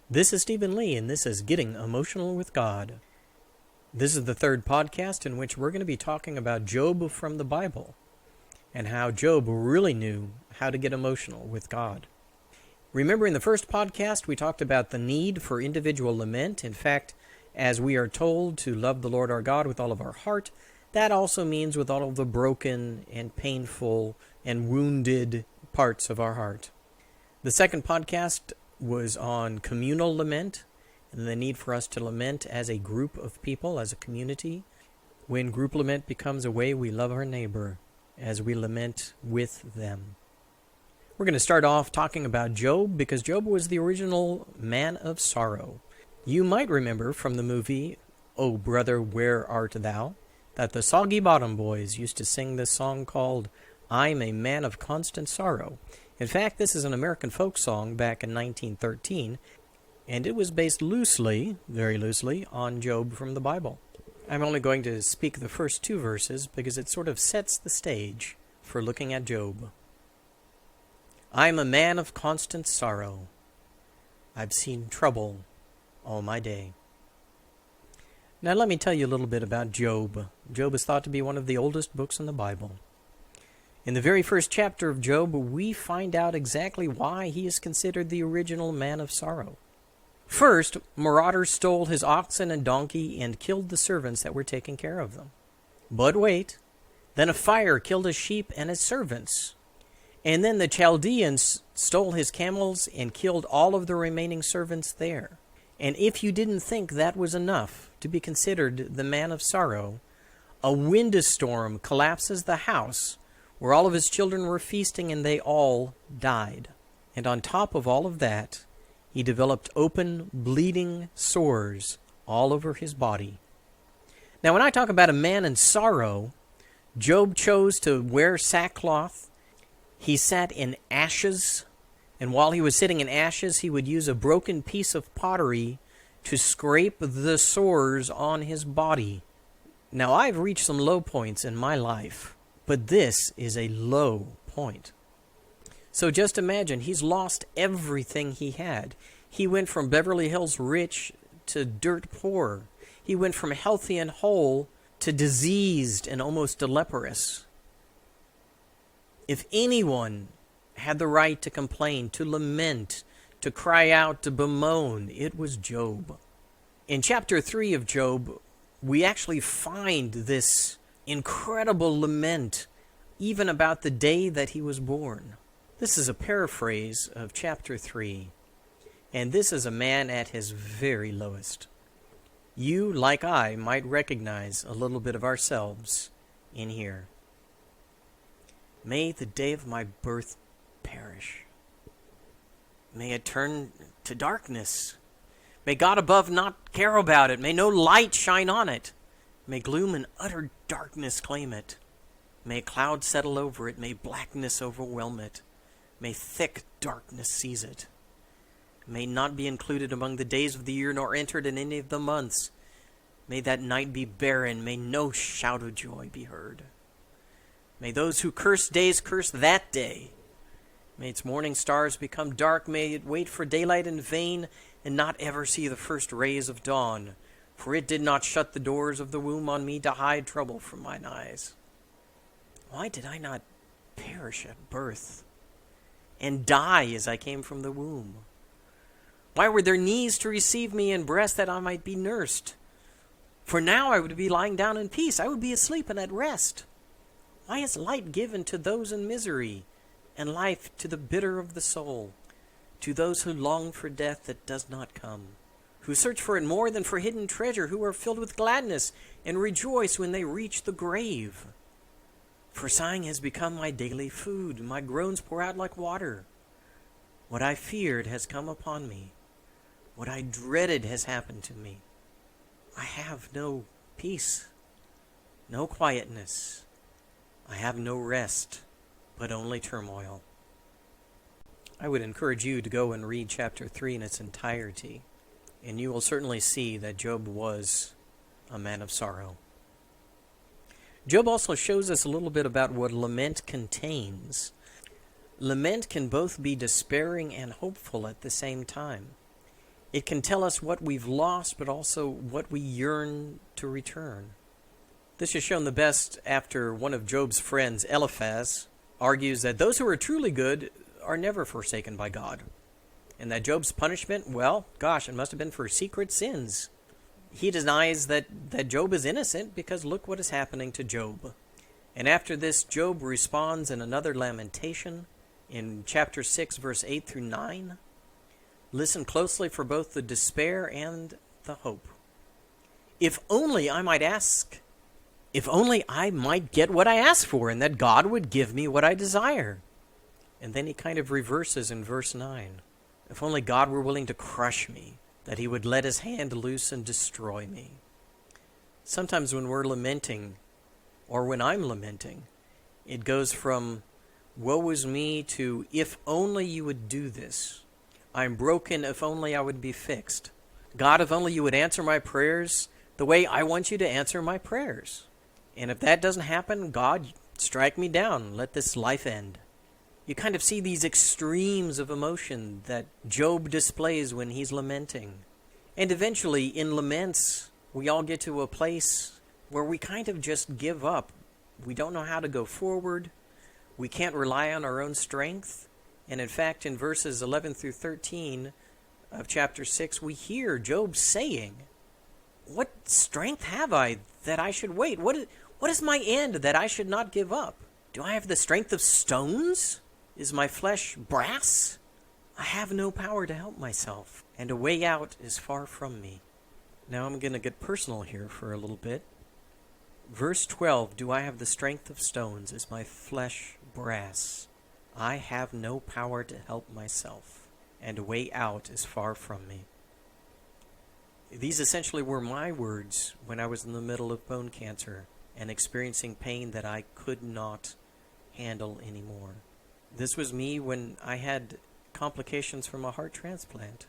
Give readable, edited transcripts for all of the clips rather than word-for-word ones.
This is Stephen Lee, and this is Getting Emotional with God. This is the third podcast in which we're going to be talking about Job from the Bible and how Job really knew how to get emotional with God. Remember, in the first podcast, we talked about the need for individual lament. In fact, as we are told to love the Lord our God with all of our heart, that also means with all of the broken and painful and wounded parts of our heart. The second podcast was on communal lament and the need for us to lament as a group of people, as a community. When group lament becomes a way we love our neighbor as we lament with them. We're going to start off talking about Job because Job was the original man of sorrow. You might remember from the movie, "Oh Brother, Where Art Thou?" that the Soggy Bottom Boys used to sing this song called "I'm a Man of Constant Sorrow." In fact, this is an American folk song back in 1913, and it was based loosely, very loosely, on Job from the Bible. I'm only going to speak the first two verses because it sort of sets the stage for looking at Job. I'm a man of constant sorrow. I've seen trouble all my day. Now let me tell you a little bit about Job. Job is thought to be one of the oldest books in the Bible. In the very first chapter of Job, we find out exactly why he is considered the original man of sorrow. First, marauders stole his oxen and donkey and killed the servants that were taking care of them. But wait, then a fire killed his sheep and his servants. And then the Chaldeans stole his camels and killed all of the remaining servants there. And if you didn't think that was enough to be considered the man of sorrow, a windstorm collapses the house where all of his children were feasting and they all died. And on top of all of that, he developed open, bleeding sores all over his body. Now, when I talk about a man in sorrow, Job chose to wear sackcloth. He sat in ashes, and while he was sitting in ashes, he would use a broken piece of pottery to scrape the sores on his body. Now, I've reached some low points in my life, but this is a low point. So just imagine, he's lost everything he had. He went from Beverly Hills rich to dirt poor. He went from healthy and whole to diseased and almost leprous. If anyone had the right to complain, to lament, to cry out, to bemoan, it was Job. In chapter 3 of Job, we actually find this incredible lament, even about the day that he was born. This is a paraphrase of chapter 3, and this is a man at his very lowest. You, like I, might recognize a little bit of ourselves in here. May the day of my birth perish. May it turn to darkness. May God above not care about it. May no light shine on it. May gloom and utter darkness claim it. May cloud settle over it. May blackness overwhelm it. May thick darkness seize it. May not be included among the days of the year, nor entered in any of the months. May that night be barren. May no shout of joy be heard. May those who curse days curse that day. May its morning stars become dark. May it wait for daylight in vain, and not ever see the first rays of dawn. For it did not shut the doors of the womb on me to hide trouble from mine eyes. Why did I not perish at birth and die as I came from the womb? Why were there knees to receive me and breasts that I might be nursed? For now I would be lying down in peace. I would be asleep and at rest. Why is light given to those in misery and life to the bitter of the soul, to those who long for death that does not come? Who search for it more than for hidden treasure, who are filled with gladness and rejoice when they reach the grave. For sighing has become my daily food, my groans pour out like water. What I feared has come upon me. What I dreaded has happened to me. I have no peace, no quietness. I have no rest, but only turmoil. I would encourage you to go and read chapter 3 in its entirety. And you will certainly see that Job was a man of sorrow. Job also shows us a little bit about what lament contains. Lament can both be despairing and hopeful at the same time. It can tell us what we've lost, but also what we yearn to return. This is shown the best after one of Job's friends, Eliphaz, argues that those who are truly good are never forsaken by God. And that Job's punishment, well, gosh, it must have been for secret sins. He denies that Job is innocent because look what is happening to Job. And after this, Job responds in another lamentation in chapter 6, verse 8 through 9. Listen closely for both the despair and the hope. If only I might ask, if only I might get what I ask for, and that God would give me what I desire. And then he kind of reverses in verse 9. If only God were willing to crush me, that he would let his hand loose and destroy me. Sometimes when we're lamenting, or when I'm lamenting, it goes from woe is me to if only you would do this. I'm broken, if only I would be fixed. God, if only you would answer my prayers the way I want you to answer my prayers. And if that doesn't happen, God, strike me down. Let this life end. You kind of see these extremes of emotion that Job displays when he's lamenting. And eventually, in laments, we all get to a place where we kind of just give up. We don't know how to go forward. We can't rely on our own strength. And in fact, in verses 11 through 13 of chapter 6, we hear Job saying, what strength have I that I should wait? What is my end that I should not give up? Do I have the strength of stones? Is my flesh brass? I have no power to help myself, and a way out is far from me. Now I'm going to get personal here for a little bit. Verse 12, do I have the strength of stones? Is my flesh brass? I have no power to help myself, and a way out is far from me. These essentially were my words when I was in the middle of bone cancer and experiencing pain that I could not handle anymore. This was me when I had complications from a heart transplant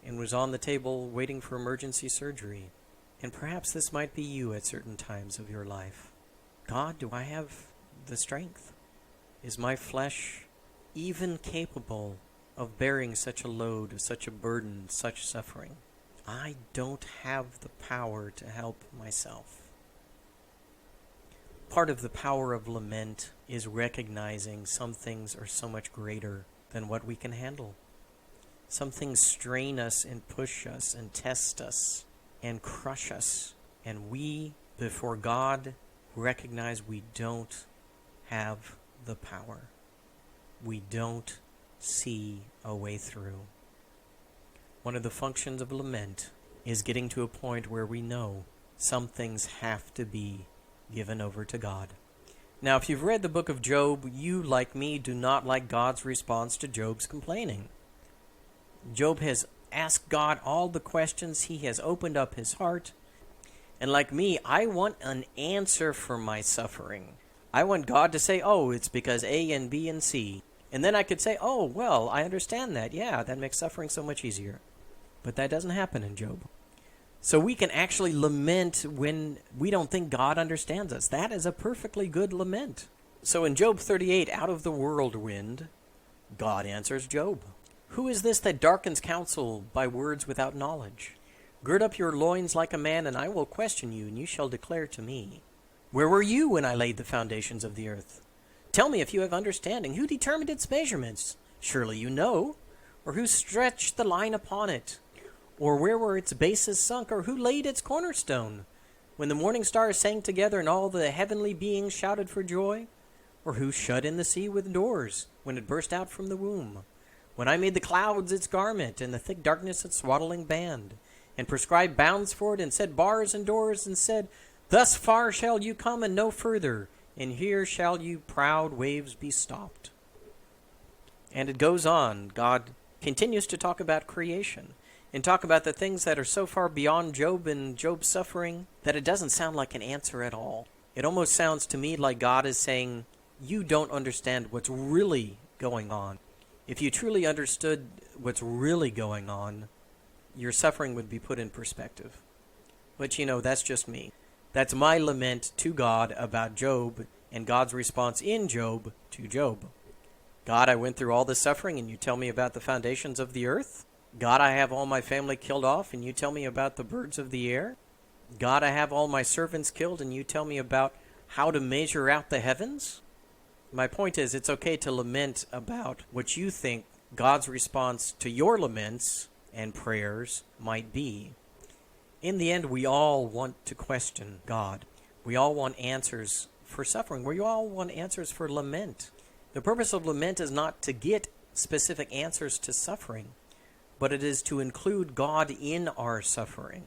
and was on the table waiting for emergency surgery. And perhaps this might be you at certain times of your life. God, do I have the strength? Is my flesh even capable of bearing such a load, such a burden, such suffering? I don't have the power to help myself. Part of the power of lament is recognizing some things are so much greater than what we can handle. Some things strain us and push us and test us and crush us. And we, before God, recognize we don't have the power. We don't see a way through. One of the functions of lament is getting to a point where we know some things have to be given over to God. Now, if you've read the book of Job, you, like me, do not like God's response to Job's complaining. Job has asked God all the questions. He has opened up his heart. And like me, I want an answer for my suffering. I want God to say, oh, it's because A and B and C. And then I could say, oh, well, I understand that. Yeah, that makes suffering so much easier. But that doesn't happen in Job. So we can actually lament when we don't think God understands us. That is a perfectly good lament. So in Job 38, out of the whirlwind, God answers Job. Who is this that darkens counsel by words without knowledge? Gird up your loins like a man, and I will question you, and you shall declare to me. Where were you when I laid the foundations of the earth? Tell me if you have understanding. Who determined its measurements? Surely you know. Or who stretched the line upon it? Or where were its bases sunk? Or who laid its cornerstone? When the morning stars sang together and all the heavenly beings shouted for joy? Or who shut in the sea with doors when it burst out from the womb? When I made the clouds its garment and the thick darkness its swaddling band, and prescribed bounds for it, and set bars and doors, and said, thus far shall you come and no further, and here shall you proud waves be stopped. And it goes on. God continues to talk about creation and talk about the things that are so far beyond Job and Job's suffering that it doesn't sound like an answer at all. It almost sounds to me like God is saying, you don't understand what's really going on. If you truly understood what's really going on, your suffering would be put in perspective. But that's just me. That's my lament to God about Job and God's response in Job to Job. God, I went through all this suffering and you tell me about the foundations of the earth? God, I have all my family killed off, and you tell me about the birds of the air? God, I have all my servants killed, and you tell me about how to measure out the heavens? My point is, it's okay to lament about what you think God's response to your laments and prayers might be. In the end, we all want to question God. We all want answers for suffering. We all want answers for lament. The purpose of lament is not to get specific answers to suffering, but it is to include God in our suffering.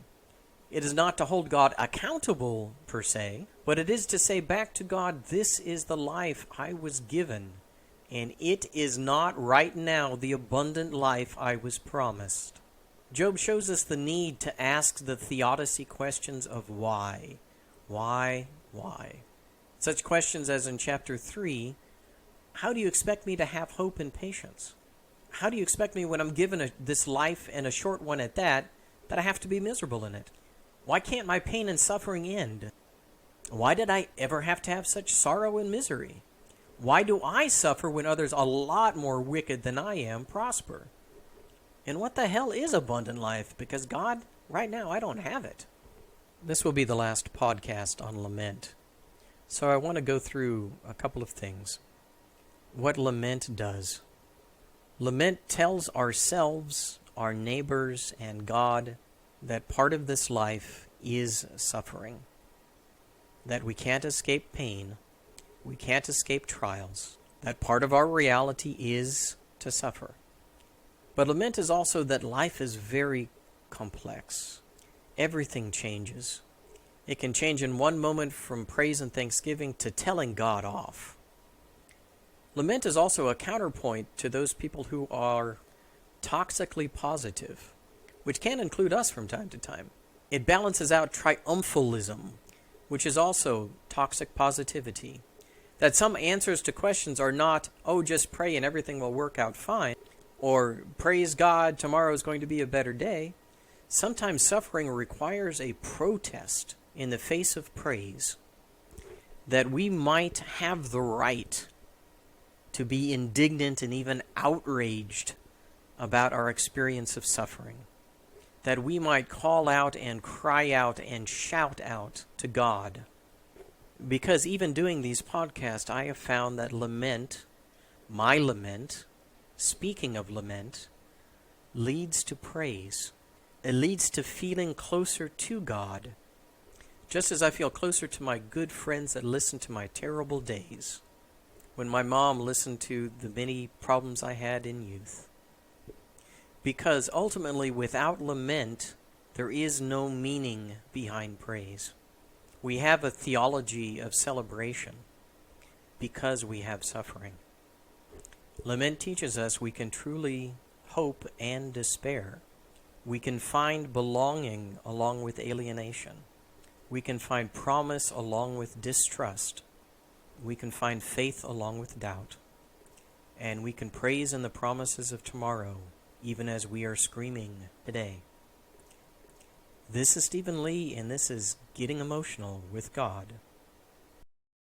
It is not to hold God accountable, per se, but it is to say back to God, this is the life I was given, and it is not right now the abundant life I was promised. Job shows us the need to ask the theodicy questions of why. Why? Such questions as in chapter 3, how do you expect me to have hope and patience? How do you expect me when I'm given this life, and a short one at that I have to be miserable in it? Why can't my pain and suffering end? Why did I ever have to have such sorrow and misery? Why do I suffer when others a lot more wicked than I am prosper? And what the hell is abundant life? Because God, right now, I don't have it. This will be the last podcast on lament. So I want to go through a couple of things. What lament does. Lament tells ourselves, our neighbors, and God that part of this life is suffering. That we can't escape pain. We can't escape trials. That part of our reality is to suffer. But lament is also that life is very complex. Everything changes. It can change in one moment from praise and thanksgiving to telling God off. Lament is also a counterpoint to those people who are toxically positive, which can include us from time to time. It balances out triumphalism, which is also toxic positivity. That some answers to questions are not, oh, just pray and everything will work out fine, or praise God, tomorrow is going to be a better day. Sometimes suffering requires a protest in the face of praise, that we might have the right to be indignant and even outraged about our experience of suffering, that we might call out and cry out and shout out to God. Because even doing these podcasts, I have found that lament, my lament, speaking of lament, leads to praise. It leads to feeling closer to God, just as I feel closer to my good friends that listen to my terrible days, when my mom listened to the many problems I had in youth. Because ultimately, without lament, there is no meaning behind praise. We have a theology of celebration because we have suffering. Lament teaches us we can truly hope and despair. We can find belonging along with alienation. We can find promise along with distrust. We can find faith along with doubt. And we can praise in the promises of tomorrow, even as we are screaming today. This is Stephen Lee, and this is Getting Emotional with God.